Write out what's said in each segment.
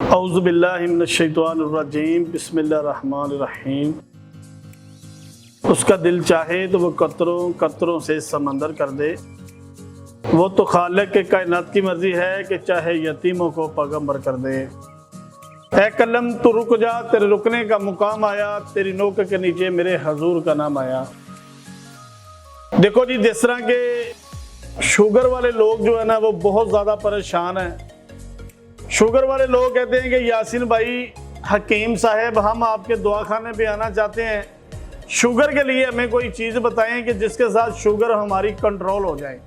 औज़ुबिल्लाहि मिनश्शैतानिर्रजीम बिस्मिल्लाहिर्रहमानिर्रहीम। उसका दिल चाहे तो वो कतरों कतरों से समंदर कर दे। वो तो खालिक के कायनात की मर्जी है कि चाहे यतीमों को पैगंबर कर दे। ऐ कलम तू रुक जा, तेरे रुकने का मुकाम आया, तेरी नोक के नीचे मेरे हजूर का नाम आया। देखो जी, जिस तरह के शुगर वाले लोग जो है ना वो बहुत ज़्यादा परेशान हैं। शुगर वाले लोग कहते हैं कि यासीन भाई, हकीम साहब, हम आपके दवाखाने पे आना चाहते हैं, शुगर के लिए हमें कोई चीज़ बताएं कि जिसके साथ शुगर हमारी कंट्रोल हो जाए।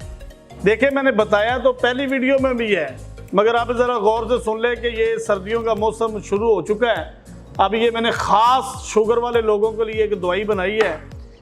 देखिए, मैंने बताया तो पहली वीडियो में भी है, मगर आप ज़रा गौर से सुन ले कि ये सर्दियों का मौसम शुरू हो चुका है। अब ये मैंने ख़ास शुगर वाले लोगों के लिए एक दवाई बनाई है।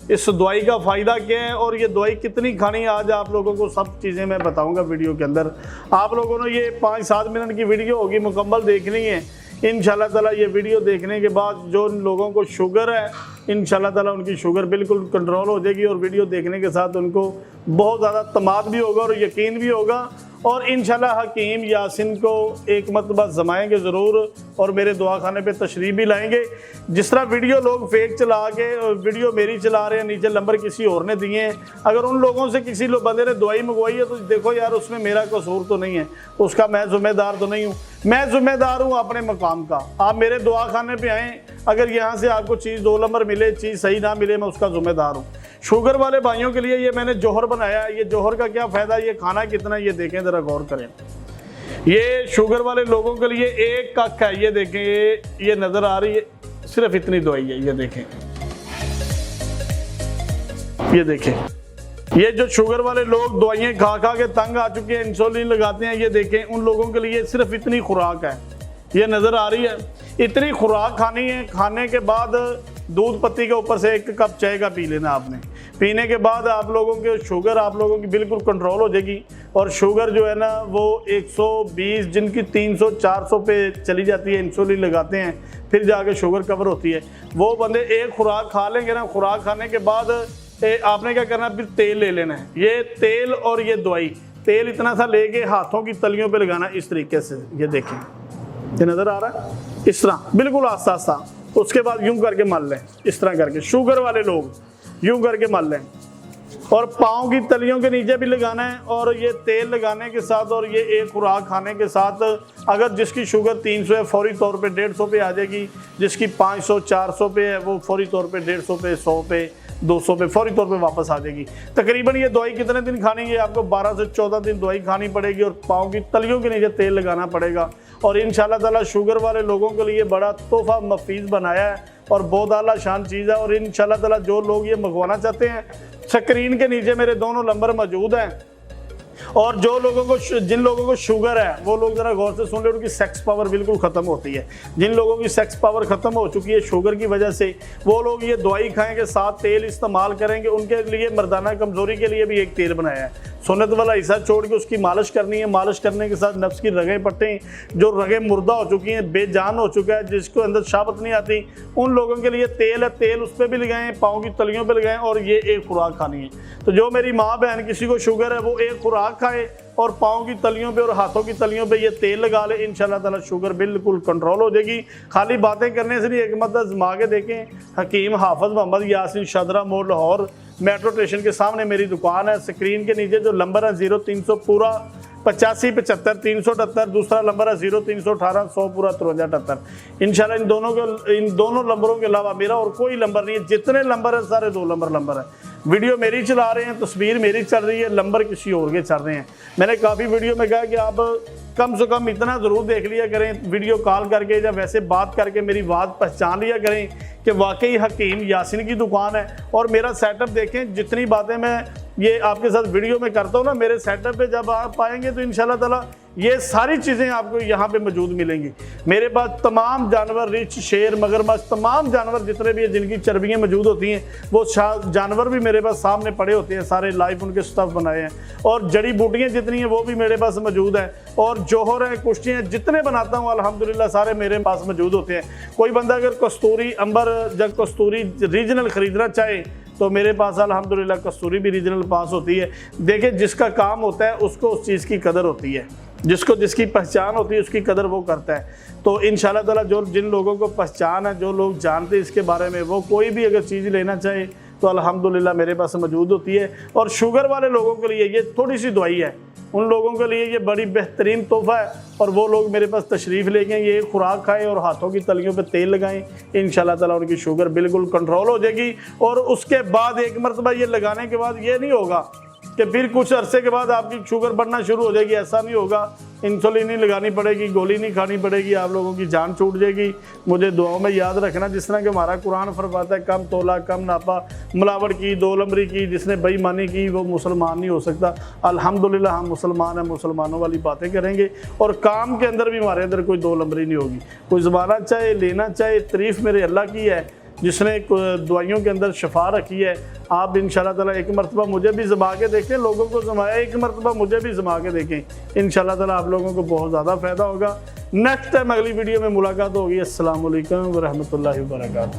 इस दवाई का फ़ायदा क्या है और ये दवाई कितनी खानी है, आज आप लोगों को सब चीज़ें मैं बताऊंगा वीडियो के अंदर। आप लोगों ने ये 5-7 मिनट की वीडियो होगी, मुकम्मल देखनी है इंशाल्लाह ताला। ये वीडियो देखने के बाद जो लोगों को शुगर है, इंशाल्लाह ताला उनकी शुगर बिल्कुल कंट्रोल हो जाएगी और वीडियो देखने के साथ उनको बहुत ज़्यादा तमाद भी होगा और यकीन भी होगा। और इंशाल्लाह हकीम यासीन को एक मरतबा जमाएंगे ज़रूर और मेरे दवाखाने पे तशरीफ़ भी लाएंगे। जिस तरह वीडियो लोग फेक चला के वीडियो मेरी चला रहे हैं, नीचे नंबर किसी और ने दिए हैं, अगर उन लोगों से किसी बंदे ने दवाई मंगवाई है तो देखो यार, उसमें मेरा कसूर तो नहीं है, उसका मैं ज़िम्मेदार तो नहीं हूँ। मैं ज़िम्मेदार हूँ अपने मकाम का। आप मेरे दवाखाने पे आएँ, अगर यहाँ से आपको चीज़ 2 नंबर मिले, चीज़ सही ना मिले, मैं उसका ज़िम्मेदार हूँ। शुगर वाले भाइयों के लिए ये मैंने जौहर बनाया है। ये जौहर का क्या फ़ायदा, ये खाना कितना, ये देखें ज़रा गौर करें। ये शुगर वाले लोगों के लिए एक कख है, ये देखें, ये नज़र आ रही है, सिर्फ इतनी दवाई है। ये देखें, ये देखें, ये जो शुगर वाले लोग दवाइयाँ खा खा के तंग आ चुके हैं, इंसुलिन लगाते हैं, ये देखें, उन लोगों के लिए सिर्फ इतनी खुराक है। ये नज़र आ रही है, इतनी खुराक खानी है। खाने के बाद दूध पत्ती के ऊपर से 1 कप चाय का पी लेना आपने। पीने के बाद आप लोगों के शुगर आप लोगों की बिल्कुल कंट्रोल हो जाएगी। और शुगर जो है ना वो 120, जिनकी 300-400 पे चली जाती है, इंसुलिन लगाते हैं, फिर जाके शुगर कवर होती है। वो बंदे एक खुराक खा लेंगे ना, खुराक खाने के बाद आपने क्या करना, फिर तेल ले लेना है। ये तेल और ये दवाई, तेल इतना सा लेके हाथों की तलियों पे लगाना, इस तरीके से। ये देखें, ये नज़र आ रहा है, इस तरह बिल्कुल आस्ता आस्ता। उसके बाद यूं करके मल लें, इस तरह करके। शुगर वाले लोग यूं करके मल लें और पाँव की तलियों के नीचे भी लगाना है। और ये तेल लगाने के साथ और ये एक खुराक खाने के साथ, अगर जिसकी शुगर 300 है फौरी तौर पे 150 पे आ जाएगी, जिसकी 500-400 पे है वो फौरी तौर पे 150 पे, 100 पे, 200 पे फौरी तौर पे वापस आ जाएगी। तकरीबन ये दवाई कितने दिन खानी है, आपको 12 से 14 दिन दवाई खानी पड़ेगी और पाँव की तलियों के नीचे तेल लगाना पड़ेगा। और इंशाल्लाह ताला शुगर वाले लोगों के लिए बड़ा तोहफा मफीज बनाया है और बहुत आला शान चीज़ है। और इंशाल्लाह ताला जो लोग ये मंगवाना चाहते हैं, स्क्रीन के नीचे मेरे दोनों नंबर मौजूद हैं। और जो लोगों को, जिन लोगों को शुगर है वो लोग ज़रा गौर से सुन ले, उनकी सेक्स पावर बिल्कुल ख़त्म होती है। जिन लोगों की सेक्स पावर ख़त्म हो चुकी है शुगर की वजह से, वो लोग ये दवाई खाएंगे, साथ तेल इस्तेमाल करेंगे। उनके लिए मर्दाना कमज़ोरी के लिए भी एक तेल बनाया है। सुन्नत वाला हिस्सा छोड़ के उसकी मालिश करनी है। मालिश करने के साथ नफ्स की रगें पट्टें, जो रगें मुर्दा हो चुकी हैं, बेजान हो चुका है, जिसको अंदर शाबत नहीं आती, उन लोगों के लिए तेल है। तेल उस पर भी लगाएं, पाँव की तलियों पे लगाएं और ये एक खुराक खानी है। तो जो मेरी माँ बहन किसी को शुगर है वो एक खुराक खाए और पाँव की तलियों पे और हाथों की तलियों पे ये तेल लगा ले, इंशाल्लाह ताला शुगर बिल्कुल कंट्रोल हो जाएगी। खाली बातें करने से नहीं, एक मत आजमा के देखें। हकीम हाफिज मोहम्मद यासीन शादरा मोड़ लाहौर मेट्रो स्टेशन के सामने मेरी दुकान है। स्क्रीन के नीचे जो नंबर है 0300 पूरा 85 75 378, दूसरा नंबर है 0318 100 पूरा 53 78। इंशाल्लाह इन दोनों नंबरों के अलावा मेरा और कोई नंबर नहीं है। जितने नंबर है सारे 2 नंबर है। वीडियो मेरी चला रहे हैं, तस्वीर मेरी चल रही है, नंबर किसी और के चल रहे हैं। मैंने काफ़ी वीडियो में कहा कि आप कम से कम इतना ज़रूर देख लिया करें, वीडियो कॉल करके या वैसे बात करके मेरी बात पहचान लिया करें कि वाकई हकीम यासीन की दुकान है। और मेरा सेटअप देखें, जितनी बातें मैं ये आपके साथ वीडियो में करता हूँ ना, मेरे सेटअप पे जब आप आएंगे तो इंशाल्लाह ताला ये सारी चीज़ें आपको यहाँ पे मौजूद मिलेंगी। मेरे पास तमाम जानवर, रिछ, शेर, मगरमच्छ, तमाम जानवर जितने भी हैं जिनकी चर्बियाँ मौजूद होती हैं, वो जानवर भी मेरे पास सामने पड़े होते हैं, सारे लाइव उनके स्टफ बनाए हैं। और जड़ी बूटियाँ जितनी हैं वो भी मेरे पास मौजूद हैं। और जौहर हैं, कुश्तियाँ जितने बनाता हूँ अल्हम्दुलिल्लाह सारे मेरे पास मौजूद होते हैं। कोई बंदा अगर कस्तूरी, अंबर या कस्तूरी रीजनल ख़रीदना चाहे तो मेरे पास अल्हम्दुलिल्लाह कस्तूरी भी रीजनल पास होती है। देखिए, जिसका काम होता है उसको उस चीज़ की कदर होती है। जिसको जिसकी पहचान होती है उसकी कदर वो करता है। तो इंशाल्लाह ताला जो जिन लोगों को पहचान है, जो लोग जानते हैं इसके बारे में, वो कोई भी अगर चीज़ लेना चाहे तो अल्हम्दुलिल्लाह मेरे पास मौजूद होती है। और शुगर वाले लोगों के लिए ये थोड़ी सी दवाई है, उन लोगों के लिए ये बड़ी बेहतरीन तोहफ़ा है। और वो लोग मेरे पास तशरीफ़ लेके ये खुराक खाएँ और हाथों की तलियों पे तेल लगाएं, इंशाल्लाह ताला उनकी शुगर बिल्कुल कंट्रोल हो जाएगी। और उसके बाद एक मरतबा ये लगाने के बाद ये नहीं होगा कि फिर कुछ अरसे के बाद आपकी शुगर बढ़ना शुरू हो जाएगी, ऐसा नहीं होगा। इंसुलिन नहीं लगानी पड़ेगी, गोली नहीं खानी पड़ेगी, आप लोगों की जान छूट जाएगी। मुझे दुआओं में याद रखना, जिस तरह कि हमारा कुरान फरमाता है कम तोला कम नापा, मिलावट की, दो लम्बरी की, जिसने बेईमानी की वो मुसलमान नहीं हो सकता। अल्हम्दुलिल्लाह हम मुसलमान हैं, मुसलमानों वाली बातें करेंगे और काम के अंदर भी हमारे अंदर कोई दो लम्बरी नहीं होगी। कोई ज़माना चाहे लेना चाहे, तारीफ़ मेरे अल्लाह की है जिसने दवाइयों के अंदर शफा रखी है। आप इंशाल्लाह ताला एक मरतबा मुझे भी जमा के देखें, लोगों को जमाया, एक मरतबा मुझे भी जमा के देखें, इंशाल्लाह ताला आप लोगों को बहुत ज़्यादा फ़ायदा होगा। नेक्स्ट टाइम अगली वीडियो में मुलाकात होगी। अस्सलाम वालेकुम व रहमतुल्लाहि व बरकातहू।